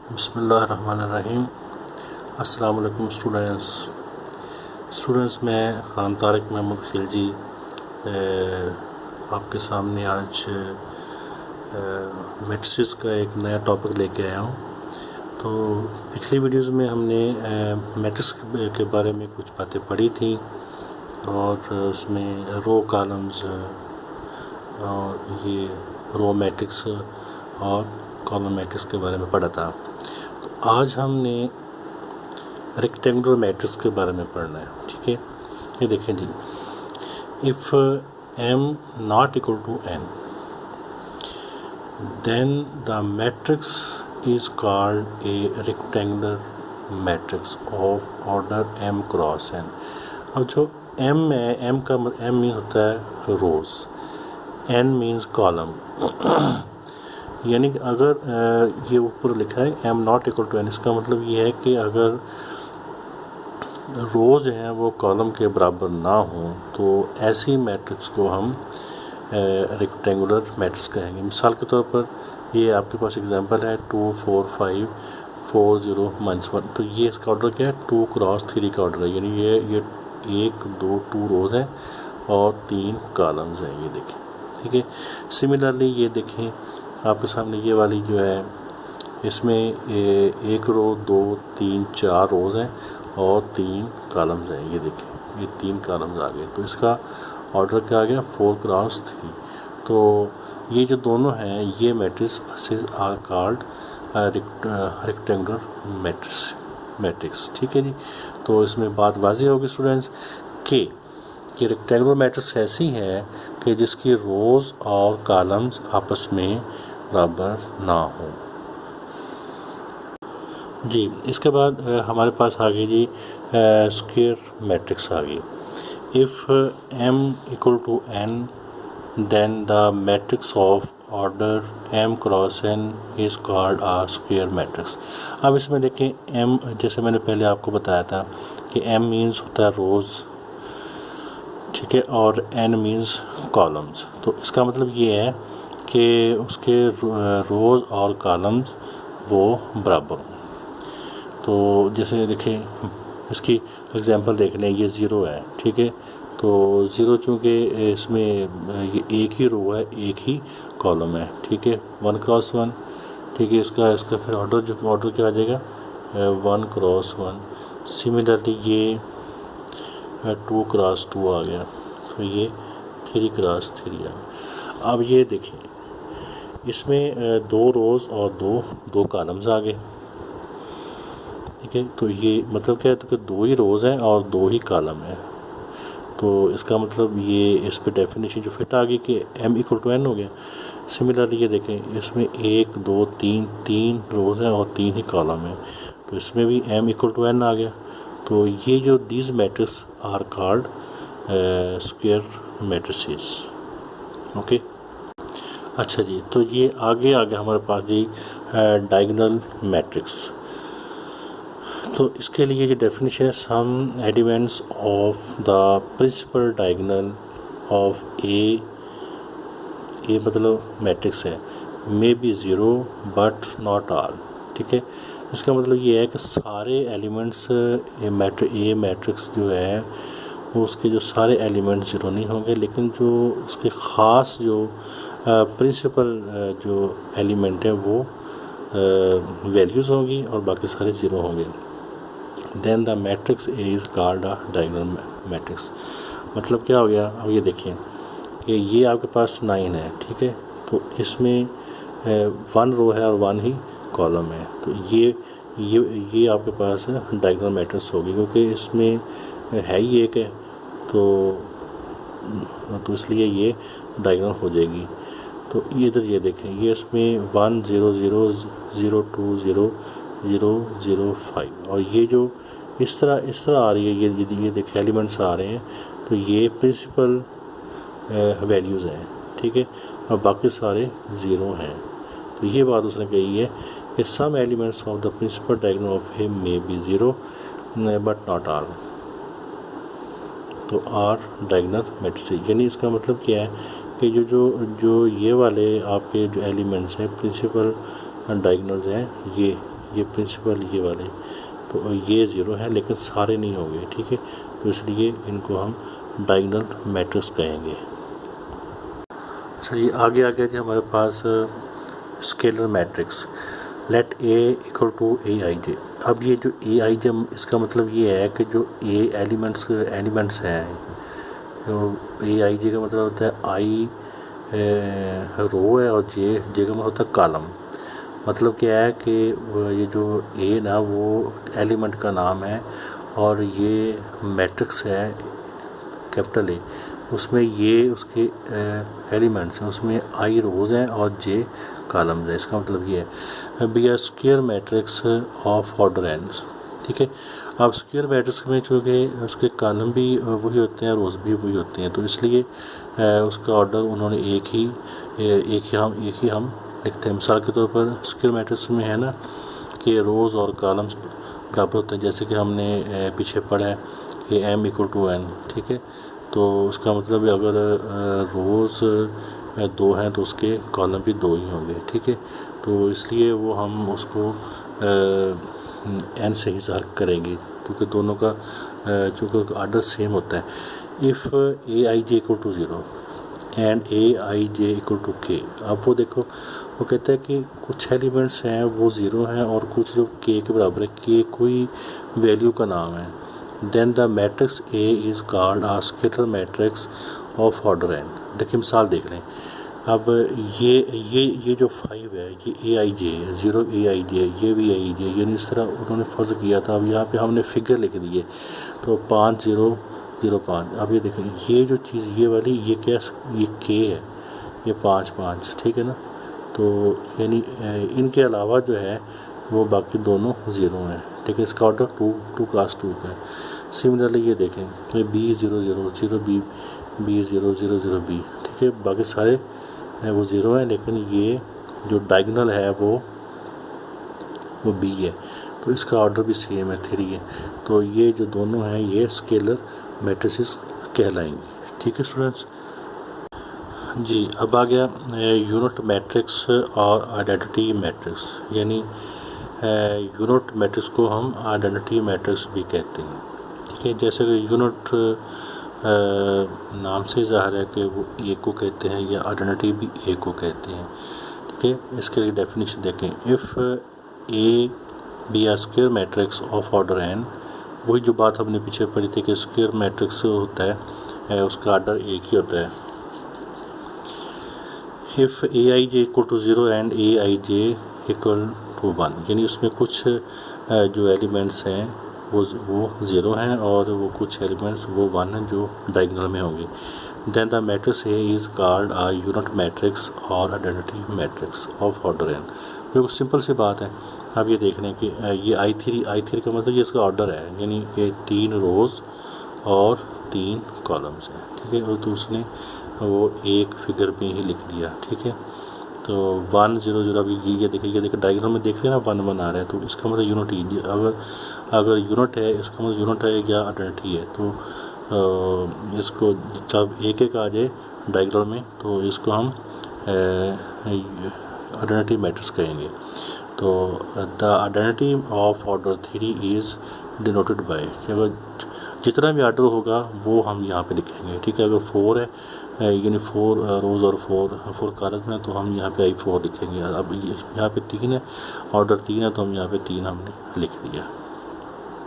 बिस्मिल्लाहिर्रहमानिर्रहीम। अस्सलाम वालेकुम स्टूडेंट्स मैं ख़ान तारिक महमूद खिलजी आपके सामने आज मैट्रिसेस का एक नया टॉपिक लेके आया हूँ। तो पिछली वीडियोज़ में हमने मैट्रिक्स के बारे में कुछ बातें पढ़ी थी और उसमें रो कॉलम्स और ये रो मैट्रिक्स और कॉलम मैट्रिक्स के बारे में पढ़ा था। तो आज हमने रेक्टेंगुलर मैट्रिक्स के बारे में पढ़ना है। ठीक है, ये देखें जी, if m not equal to n then the matrix is called a rectangular matrix of order m cross n। अब जो m है, m मीन होता है रोज़, n मीन्स कॉलम। यानी कि अगर ये ऊपर लिखा है m not equal to n, इसका मतलब ये है कि अगर रोज़ जो हैं वो कॉलम के बराबर ना हो तो ऐसी मैट्रिक्स को हम रेक्टेंगुलर मैट्रिक्स कहेंगे। मिसाल के तौर पर ये आपके पास एग्जांपल है 2 4 5 4 0 -1। तो ये इसका ऑर्डर क्या है, 2 क्रॉस 3 का ऑर्डर है। यानी ये 1 2 2 रोज़ हैं और 3 कॉलम्स हैं, ये देखें। ठीक है, सिमिलरली ये देखें आपके सामने ये वाली जो है, इसमें 1 रो 2 3 4 रोज़ हैं और 3 कॉलम्स हैं। ये देखें, ये 3 कॉलम्स आ गए, तो इसका ऑर्डर क्या आ गया, 4 क्रॉस 3। तो ये जो दोनों हैं ये matrix are called rectangular matrix. ठीक है जी। तो इसमें बात वाज़ेह होगी स्टूडेंट्स कि रेक्टेंगुलर मैट्रिक्स ऐसी है कि जिसकी रोज़ और कॉलम्स आपस में बराबर ना हो जी। इसके बाद हमारे पास आ गई जी स्क्वायर मैट्रिक्स आ गई। If m equal to n then the matrix of order m cross n is called a square matrix. अब इसमें देखें m, जैसे मैंने पहले आपको बताया था कि m मीन्स होता है रोज़, ठीक है, और n मीन्स कॉलम्स। तो इसका मतलब ये है कि उसके रोज़ और कॉलम्स वो बराबर हों। तो जैसे देखें, इसकी एग्जांपल देख लें, ये 0 है। ठीक है, तो 0 चूँकि इसमें ये एक ही रो है, एक ही कॉलम है। ठीक है, 1 क्रॉस 1। ठीक है, इसका फिर ऑर्डर क्या आ जाएगा, 1 क्रॉस 1। सिमिलरली ये 2 क्रॉस 2 आ गया, तो ये 3 क्रॉस 3 आ गया। अब ये देखें, इसमें 2 रोज़ और दो कॉलम्स आ गए। ठीक है, तो ये मतलब क्या है, तो कि 2 ही रोज़ हैं और 2 ही कॉलम है। तो इसका मतलब ये इस पे डेफिनेशन जो फिट आ गई कि m इक्वल टू n हो गया। सिमिलरली ये देखें, इसमें 1 2 3 रोज़ हैं और 3 ही कॉलम है, तो इसमें भी m इक्वल टू n आ गया। तो ये जो these matrix are called square matrices. Okay, अच्छा जी। तो ये आगे हमारे पास जी डायगोनल मैट्रिक्स। तो इसके लिए जो डेफिनेशन है, some elements of the principal diagonal of a मतलब मैट्रिक्स है, may be 0 but not all. ठीक है, इसका मतलब ये है कि सारे एलिमेंट्स ए मैट्रिक्स जो है उसके जो सारे एलिमेंट्स 0 नहीं होंगे, लेकिन जो उसके ख़ास जो प्रिंसिपल जो एलिमेंट है वो वैल्यूज़ होंगी और बाकी सारे 0 होंगे। Then the matrix A is called a diagonal matrix. मतलब क्या हो गया, अब ये देखिए कि ये आपके पास 9 है। ठीक है, तो इसमें 1 रो है और 1 ही कॉलम है, तो ये आपके पास डायगोनल मैट्रिक्स होगी, क्योंकि इसमें है ही एक है, तो इसलिए ये डायगोनल हो जाएगी। तो इधर ये देखें, ये इसमें 1 0 0 0 2 0 0 0 5 और ये जो इस तरह आ रही है, ये देखें एलिमेंट्स आ रहे हैं, तो ये प्रिंसिपल वैल्यूज़ हैं। ठीक है, और बाकी सारे 0 हैं। तो ये बात उसने कही है कि some elements of the principal diagonal of A may be 0 but not all. तो आर डायगोनल मैट्रिक्स, यानी इसका मतलब क्या है कि जो ये वाले आपके जो एलिमेंट्स हैं प्रिंसिपल डायगोनल्स हैं, ये प्रिंसिपल ये वाले, तो ये ज़ीरो है लेकिन सारे नहीं होंगे, ठीक है, तो इसलिए इनको हम डायगोनल मैट्रिक्स कहेंगे। अच्छा ये आगे जी हमारे पास scalar matrix, let A equal to A I J. अब ये जो ए आई जे, इसका मतलब ये है कि जो ए एलिमेंट्स हैं, तो ए आई जे का मतलब होता है आई रो है और जे का मतलब होता है कॉलम। मतलब क्या है कि ये जो ए ना वो एलिमेंट का नाम है और ये मैट्रिक्स है कैपिटल ए, उसमें ये उसके एलिमेंट्स हैं, उसमें आई रोज़ हैं और जे कॉलम्स हैं। इसका मतलब ये है be are square matrix of order n, ठीक है। अब स्क्वायर मैट्रिक्स में चूँकि उसके कॉलम भी वही होते हैं, रोज़ भी वही होते हैं, तो इसलिए उसका ऑर्डर उन्होंने एक ही हम लिखते हैं। मिसाल के तौर पर स्क्वायर मैट्रिक्स में है ना कि रोज़ और कॉलम्स बराबर होते हैं, जैसे कि हमने पीछे पढ़ा है कि एम इक्वल टू एन, ठीक है। तो उसका मतलब है अगर रोज़ 2 हैं तो उसके कॉलम भी 2 ही होंगे, ठीक है। तो इसलिए वो हम उसको एन से ही ज़ाहिर करेंगे क्योंकि दोनों का चूँकि ऑर्डर सेम होता है। If a I j equal to 0 and a I j equal to k, अब वो देखो वो कहता है कि कुछ एलिमेंट्स हैं वो 0 हैं और कुछ जो के बराबर है, के कोई वैल्यू का नाम है, then the matrix A is called a scalar matrix of order n. देखिए मिसाल देख लें, अब ये जो 5 है ये ए आई जे है, 0 ए आई जे, ये भी ए आई जे, यानी इस तरह उन्होंने फ़र्ज़ किया था। अब यहाँ पे हमने फिगर लिख दिए तो 5005। अब ये देखें ये जो चीज़ ये वाली ये क्या, ये के है, ये 5 ठीक है ना। तो यानी इनके अलावा जो है वो बाकी दोनों 0 हैं, ठीक है। इसका ऑर्डर 2 क्लास 2 का है। सिमिलरली ये देखें ये B0 बी B0 बी, ठीक है। बाकी सारे वो 0 है लेकिन ये जो डायगोनल है वो B है, तो इसका ऑर्डर भी सेम है 3 है। तो ये जो दोनों हैं ये स्केलर मैट्रिसेस कहलाएंगे, ठीक है स्टूडेंट्स। जी अब आ गया यूनिट मैट्रिक्स और आइडेंटिटी मैट्रिक्स, यानी यूनिट मैट्रिक्स को हम आइडेंटिटी मैट्रिक्स भी कहते हैं, ठीक है। जैसे कि यूनिट नाम से ज़ाहिर है कि वो ए को कहते हैं या आइडेंटिटी भी ए को कहते हैं, ठीक है। इसके लिए डेफिनेशन देखें, if A be a square matrix of order n, वही जो बात हमने पीछे पढ़ी थी कि स्क्वायर मैट्रिक्स होता है उसका ऑर्डर एक ही होता है। If a I j equal to 0 and a I j equal to 1, यानी उसमें कुछ जो एलिमेंट्स हैं वो 0 हैं और वो कुछ एलिमेंट्स वो 1 हैं जो डायगोनल में होंगे, then the matrix A is called a unit matrix और identity matrix of order N. बिल्कुल सिंपल सी बात है। अब ये देख लें कि ये I3 का मतलब ये इसका ऑर्डर है, यानी ये 3 रोज़ और 3 कॉलम्स हैं, ठीक है। और तो उसने वो एक फिगर में ही लिख दिया, ठीक है। तो 1 0 0, अभी ये देखिए डायग्राम में देख रहे हैं ना 1 1 आ रहा है, तो इसका मतलब यूनिट ही, अगर यूनिट है इसका मतलब यूनिट है या आइडेंटिटी है। तो इसको जब एक आ जाए डायग्राम में तो इसको हम आइडेंटिटी मैट्रिक्स कहेंगे। तो the identity of order 3 is denoted by, अगर जितना भी ऑर्डर होगा वो हम यहाँ पे लिखेंगे, ठीक है। अगर 4 है यानी 4 रोज़ और 4 कॉलम्स में, तो हम यहाँ पे I4 लिखेंगे। अब यहाँ पे 3 है, ऑर्डर 3 है, तो हम यहाँ पे 3 हमने लिख दिया।